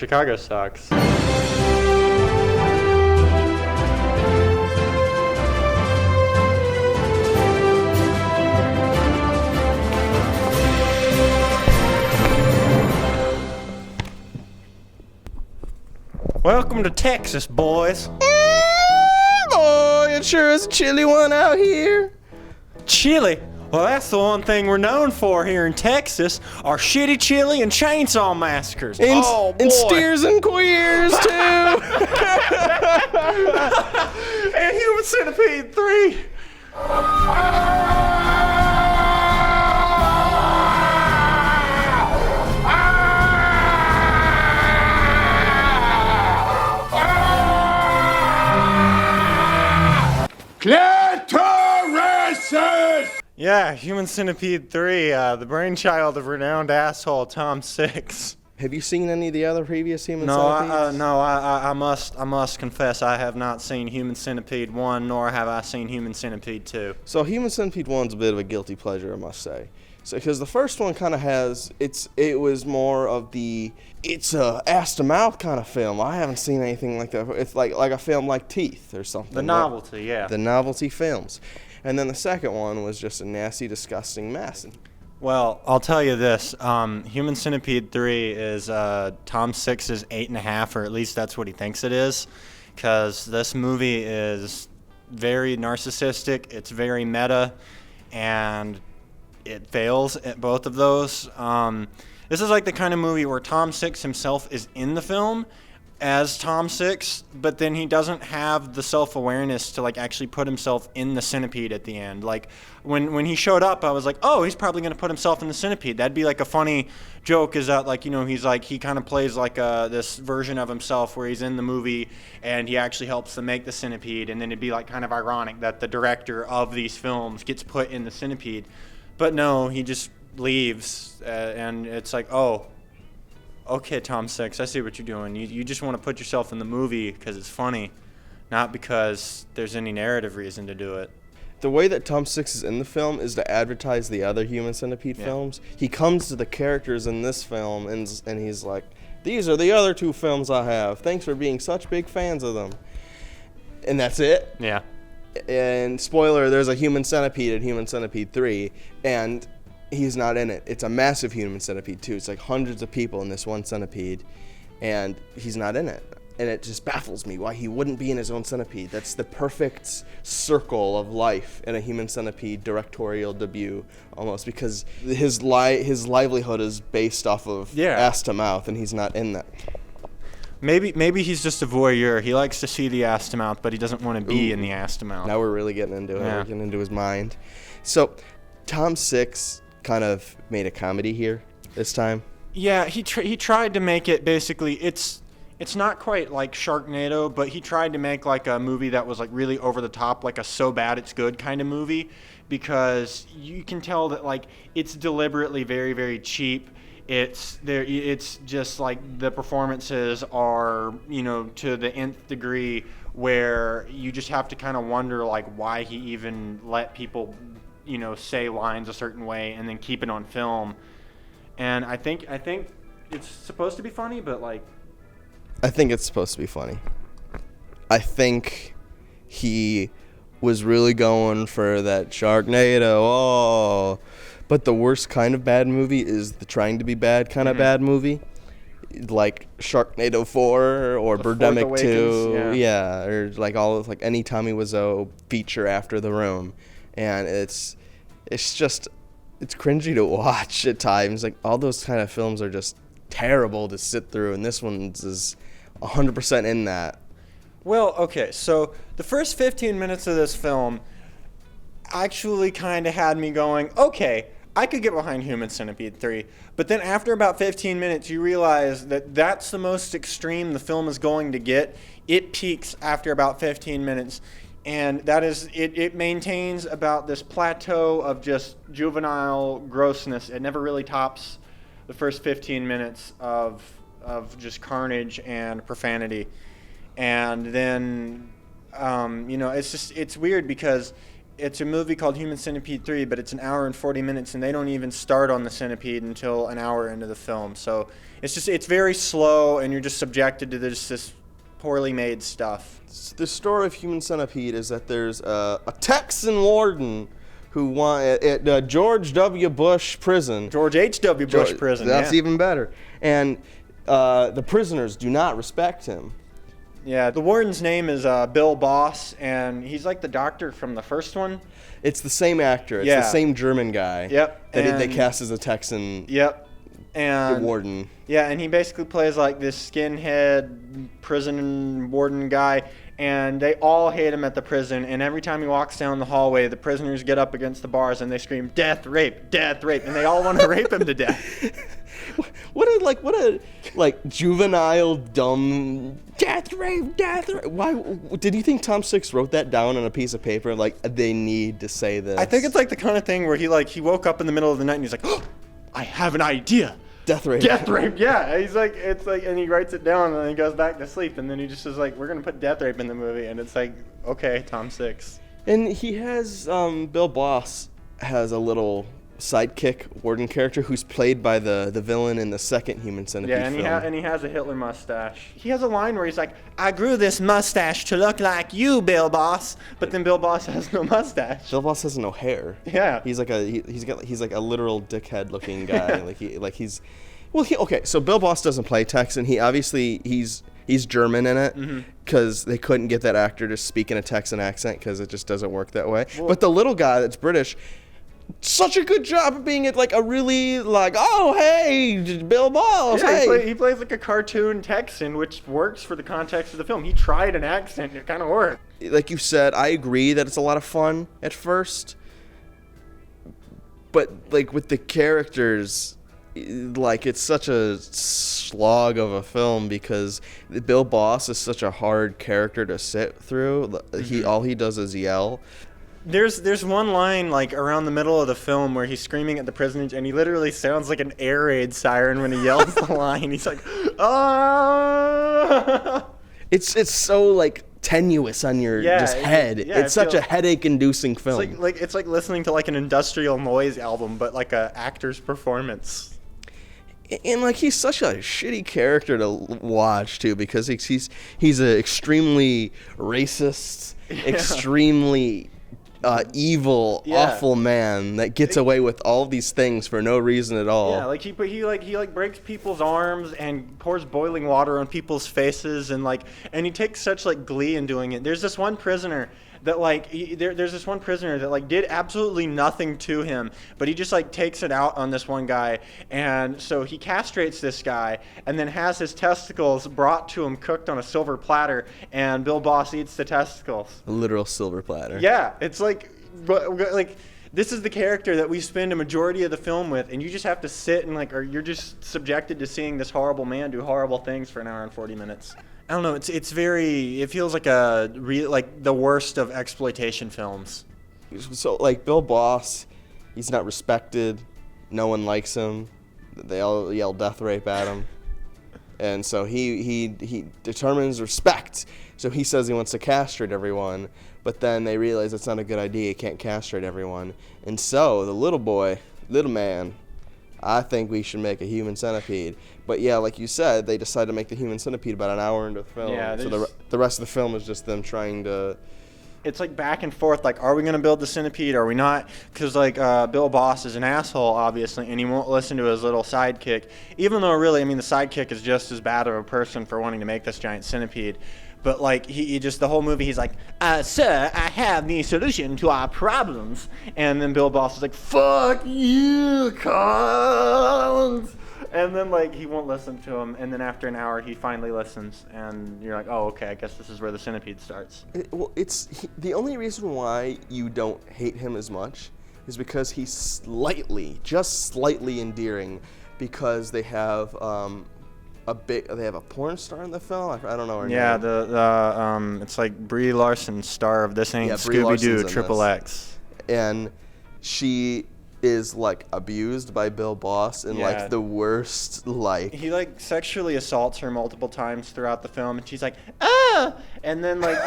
Chicago sucks. Welcome to Texas, boys. Boy, it sure is a chilly one out here. Chili? Well, that's the one thing we're known for here in Texas, our shitty chili and chainsaw massacres. And steers and queers, too. And Human Centipede 3. Clitorises! Yeah, Human Centipede 3, the brainchild of renowned asshole Tom Six. Have you seen any of the other previous Human Centipedes? I must confess I have not seen Human Centipede 1, nor have I seen Human Centipede 2. So Human Centipede 1's a bit of a guilty pleasure, I must say. So, because the first one kind of has, it was more of it's a ass-to-mouth kind of film. I haven't seen anything like that. It's like a film like Teeth or something. The novelty, yeah. The novelty films. And then the second one was just a nasty, disgusting mess. Well, I'll tell you this. Human Centipede 3 is Tom Six's 8.5, or at least that's what he thinks it is, because this movie is very narcissistic, it's very meta, and it fails at both of those. This is like the kind of movie where Tom Six himself is in the film as Tom Six, but then he doesn't have the self-awareness to like actually put himself in the centipede at the end. Like when he showed up, I was like, oh, he's probably gonna put himself in the centipede. That'd be like a funny joke, is that like, you know, he kind of plays like this version of himself where he's in the movie and he actually helps them make the centipede, and then it'd be like kind of ironic that the director of these films gets put in the centipede. But no, he just leaves, and it's like, oh, okay, Tom Six, I see what you're doing. You just want to put yourself in the movie because it's funny, not because there's any narrative reason to do it. The way that Tom Six is in the film is to advertise the other Human Centipede films. He comes to the characters in this film and he's like, these are the other two films I have. Thanks for being such big fans of them. And that's it. Yeah. And spoiler, there's a Human Centipede in Human Centipede 3, and he's not in it. It's a massive Human Centipede, too. It's like hundreds of people in this one centipede, and he's not in it. And it just baffles me why he wouldn't be in his own centipede. That's the perfect circle of life in a Human Centipede directorial debut, almost, because his livelihood is based off of ass to mouth, and he's not in that. Maybe he's just a voyeur. He likes to see the ass to mouth, but he doesn't want to be in the ass to mouth. Now we're really getting into it. Yeah. We're getting into his mind. So, Tom Six kind of made a comedy here this time. Yeah, he tried to make it basically. It's not quite like Sharknado, but he tried to make like a movie that was like really over the top, like a so bad it's good kind of movie, because you can tell that like it's deliberately very, very cheap. It's just like the performances are, you know, to the nth degree, where you just have to kind of wonder like why he even let people, you know, say lines a certain way and then keep it on film. And I think it's supposed to be funny, but like, I think it's supposed to be funny. I think he was really going for that Sharknado. But the worst kind of bad movie is the trying to be bad kind of bad movie, like Sharknado 4 or Birdemic 2, yeah, or like all of like any Tommy Wiseau feature after The Room, and it's cringy to watch at times. Like all those kind of films are just terrible to sit through, and this one is 100% in that. Well, okay, so the first 15 minutes of this film actually kind of had me going, okay, I could get behind Human Centipede 3, but then after about 15 minutes, you realize that that's the most extreme the film is going to get. It peaks after about 15 minutes, and that is, it maintains about this plateau of just juvenile grossness. It never really tops the first 15 minutes of just carnage and profanity. And then, you know, it's weird because it's a movie called Human Centipede 3, but it's an hour and 40 minutes, and they don't even start on the centipede until an hour into the film. So it's very slow, and you're just subjected to this poorly made stuff. The story of Human Centipede is that there's a Texan warden who at George W. Bush prison. George H.W. Bush prison. That's even better. And the prisoners do not respect him. Yeah, the warden's name is Bill Boss, and he's like the doctor from the first one. It's the same actor. It's the same German guy. Yep. That they cast as a Texan. Yep. And the warden. Yeah, and he basically plays like this skinhead prison warden guy, and they all hate him at the prison. And every time he walks down the hallway, the prisoners get up against the bars and they scream, "Death, rape, and they all want to rape him to death. What a juvenile, dumb death rape. Why did you think Tom Six wrote that down on a piece of paper? Like, they need to say this. I think it's like the kind of thing where he woke up in the middle of the night and he's like, "Oh, I have an idea. Death rape." Yeah. He's like, and he writes it down and then he goes back to sleep, and then he just is like, "We're gonna put death rape in the movie," and it's like, okay, Tom Six. And he has Bill Boss has a little sidekick warden character who's played by the villain in the second Human Centipede film. And he has a Hitler mustache. He has a line where he's like, "I grew this mustache to look like you, Bill Boss," but then Bill Boss has no mustache. Bill Boss has no hair. Yeah. He's like a literal dickhead looking guy. Okay, so Bill Boss doesn't play Texan. He's German in it because they couldn't get that actor to speak in a Texan accent because it just doesn't work that way. But the little guy that's British, such a good job of being like a really oh hey Bill Boss. Yeah, hey. he plays like a cartoon Texan, which works for the context of the film. He tried an accent, and it kind of worked. Like you said, I agree that it's a lot of fun at first, but like with the characters, like it's such a slog of a film because Bill Boss is such a hard character to sit through. All he does is yell. There's one line like around the middle of the film where he's screaming at the prisoners, and he literally sounds like an air raid siren when he yells the line. He's like, "Ah!" It's so like tenuous on your head. It's such a headache-inducing film. It's like listening to like an industrial noise album, but like a actor's performance. And like he's such a shitty character to watch too because he's an extremely racist, extremely evil, awful man that gets away with all these things for no reason at all. Yeah, like he breaks people's arms and pours boiling water on people's faces and he takes such like glee in doing it. There's this one prisoner that there's this one prisoner that did absolutely nothing to him, but he just takes it out on this one guy, and so he castrates this guy and then has his testicles brought to him cooked on a silver platter, and Bill Boss eats the testicles. A literal silver platter. Yeah, it's this is the character that we spend a majority of the film with, and you just have to sit and or you're just subjected to seeing this horrible man do horrible things for an hour and 40 minutes. I don't know. It feels like the worst of exploitation films. So Bill Boss, he's not respected. No one likes him. They all yell death rape at him, and so he determines respect. So he says he wants to castrate everyone, but then they realize it's not a good idea. He can't castrate everyone, and so the little man, I think we should make a Human Centipede. But yeah, like you said, they decided to make the Human Centipede about an hour into the film. Yeah, so the rest of the film is just them trying to... It's back and forth, are we going to build the centipede, are we not? Because Bill Boss is an asshole, obviously, and he won't listen to his little sidekick. Even though really, the sidekick is just as bad of a person for wanting to make this giant centipede. But he just, the whole movie, he's like, "Sir, I have the solution to our problems." And then Bill Boss is like, "Fuck you, cunt!" And then he won't listen to him. And then after an hour, he finally listens. And you're like, "Oh, okay, I guess this is where the centipede starts." The only reason why you don't hate him as much is because he's just slightly endearing, because they have they have a porn star in the film. I don't know her name. Yeah, it's Brie Larson, star of This Ain't Scooby-Doo XXX. And she is like abused by Bill Boss in like the worst like. He like sexually assaults her multiple times throughout the film, and she's like, ah, and then like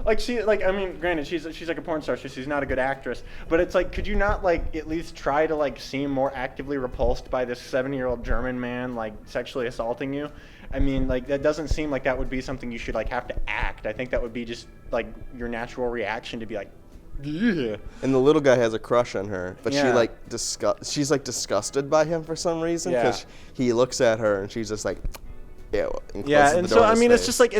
like she like, I mean, granted she's like a porn star, so she's not a good actress, but it's like, could you not like at least try to like seem more actively repulsed by this 70-year-old German man like sexually assaulting you? I mean, like, that doesn't seem like that would be something you should like have to act. I think that would be just like your natural reaction to be like, yeah. And the little guy has a crush on her, but she like she's like disgusted by him for some reason because he looks at her and she's just like, ew. And so I mean, it's just like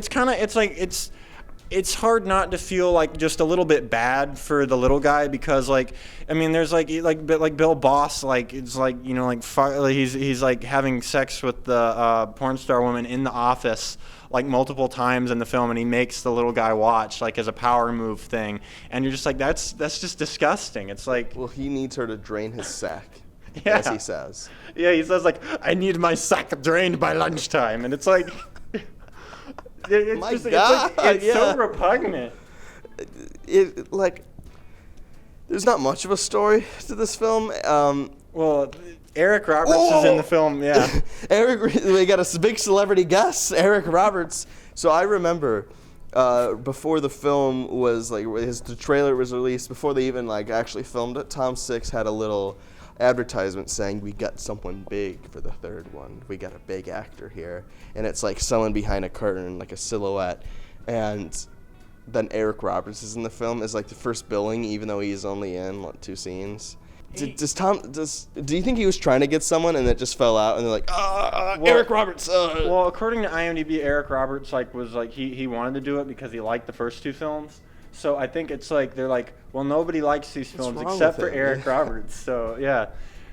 it's hard not to feel like just a little bit bad for the little guy, because like, I mean, there's like Bill Boss, like, it's like, you know, like he's like having sex with the porn star woman in the office like multiple times in the film, and he makes the little guy watch like as a power move thing, and you're just like, that's just disgusting. It's like, well, he needs her to drain his sack, as he says. Yeah, he says like, I need my sack drained by lunchtime, and it's like, it's so repugnant. It like, there's not much of a story to this film. Well, Eric Roberts is in the film, yeah. We got a big celebrity guest, Eric Roberts. So I remember before the film was like, the trailer was released, before they even like actually filmed it, Tom Six had a little advertisement saying, we got someone big for the third one. We got a big actor here. And it's like someone behind a curtain, like a silhouette. And then Eric Roberts is in the film as like the first billing, even though he's only in like 2 scenes. Do you think he was trying to get someone and it just fell out and they're like, Eric Roberts? Well, according to IMDb, Eric Roberts was he wanted to do it because he liked the first 2 films. So I think it's like, they're like, well, nobody likes these films except for Eric Roberts. So yeah,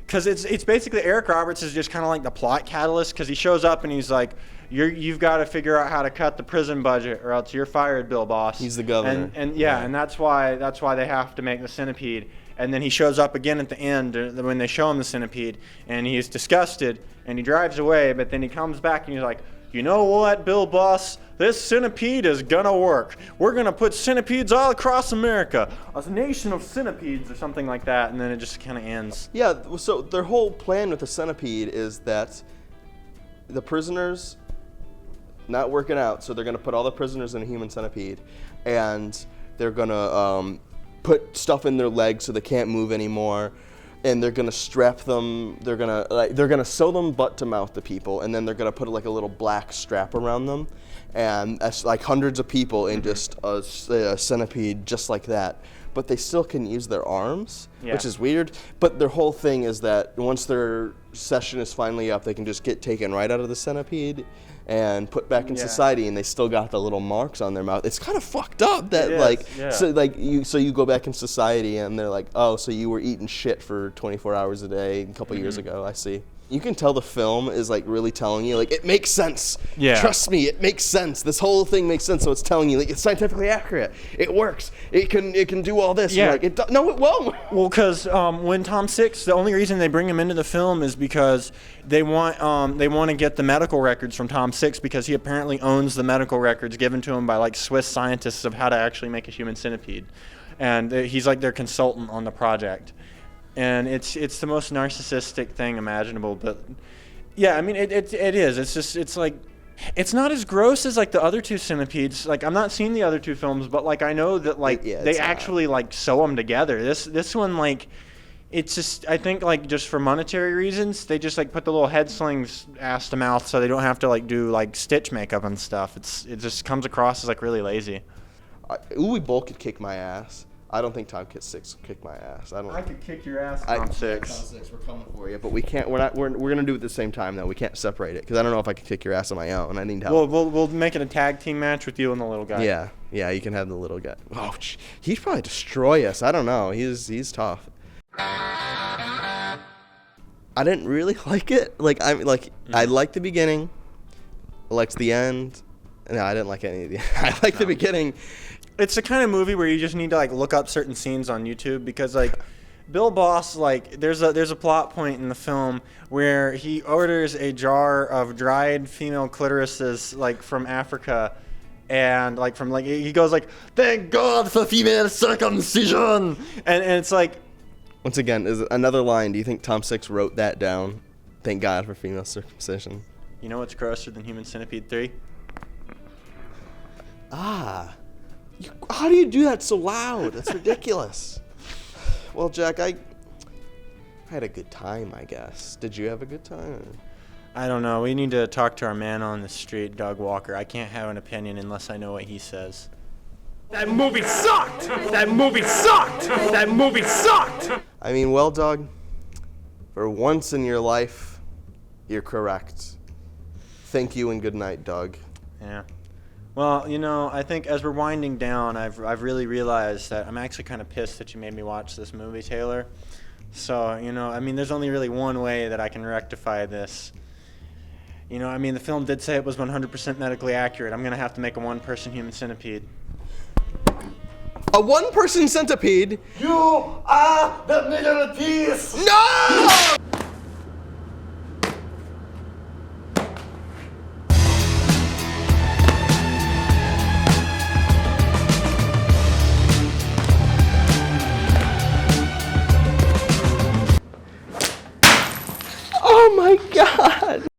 because it's basically, Eric Roberts is just kind of like the plot catalyst, because he shows up and he's like, you've got to figure out how to cut the prison budget or else you're fired, Bill Boss. He's the governor. And that's why they have to make the Centipede. And then he shows up again at the end when they show him the Centipede, and he's disgusted and he drives away. But then he comes back and he's like, you know what, Bill Boss? This Centipede is gonna work. We're gonna put centipedes all across America, a nation of centipedes, or something like that. And then it just kind of ends. Yeah. So their whole plan with the Centipede is that the prisoners not working out, so they're gonna put all the prisoners in a human centipede, and they're gonna put stuff in their legs so they can't move anymore, and they're gonna strap them. They're gonna sew them butt to mouth to people, and then they're gonna put like a little black strap around them, and that's like hundreds of people in just a centipede just like that. But they still can use their arms, which is weird. But their whole thing is that once their session is finally up, they can just get taken right out of the centipede and put back in society, and they still got the little marks on their mouth. It's kind of fucked up that so you go back in society and they're like, oh, so you were eating shit for 24 hours a day a couple years ago. I see. You can tell the film is like really telling you, like, it makes sense. Yeah. Trust me, it makes sense. This whole thing makes sense. So it's telling you, like, it's scientifically accurate. It works. It can do all this. Yeah. Like, no, it won't. Well, because when Tom Six, the only reason they bring him into the film is because they want to get the medical records from Tom Six, because he apparently owns the medical records given to him by like Swiss scientists of how to actually make a human centipede, and he's like their consultant on the project. And it's the most narcissistic thing imaginable, but yeah, I mean it is. It's just, it's like, it's not as gross as like the other 2 centipedes. Like, I'm not seeing the other 2 films, but like I know that like they actually like sew them together. This one, like, it's just, I think like just for monetary reasons, they just like put the little head slings ass to mouth so they don't have to like do like stitch makeup and stuff. It just comes across as like really lazy. Uwe Boll could kick my ass. I don't think Tom Six could kick my ass. I could kick your ass, Tom Six. Tom Six, we're coming for you, but we can't. We're gonna do it at the same time though. We can't separate it because I don't know if I can kick your ass on my own. I need help. We'll make it a tag team match with you and the little guy. Yeah, you can have the little guy. Oh, he'd probably destroy us. I don't know. He's tough. I didn't really like it. Like I liked the beginning. I liked the end. No, I didn't like any of the. I liked the beginning. It's the kind of movie where you just need to like look up certain scenes on YouTube, because like Bill Boss, like there's a plot point in the film where he orders a jar of dried female clitorises like from Africa, and like from like he goes like, thank God for female circumcision, and it's like, Once again, is another line. Do you think Tom Six wrote that down? Thank God for female circumcision. You know what's grosser than Human Centipede 3? How do you do that so loud? That's ridiculous. Well, Jack, I had a good time, I guess. Did you have a good time? I don't know. We need to talk to our man on the street, Doug Walker. I can't have an opinion unless I know what he says. That movie sucked! That movie sucked! That movie sucked! I mean, well, Doug, for once in your life, you're correct. Thank you and good night, Doug. Yeah. Well, you know, I think as we're winding down, I've really realized that I'm actually kind of pissed that you made me watch this movie, Taylor. So, you know, I mean, there's only really one way that I can rectify this. You know, I mean, the film did say it was 100% medically accurate. I'm going to have to make a one-person human centipede. A one-person centipede? You are the minorities! No!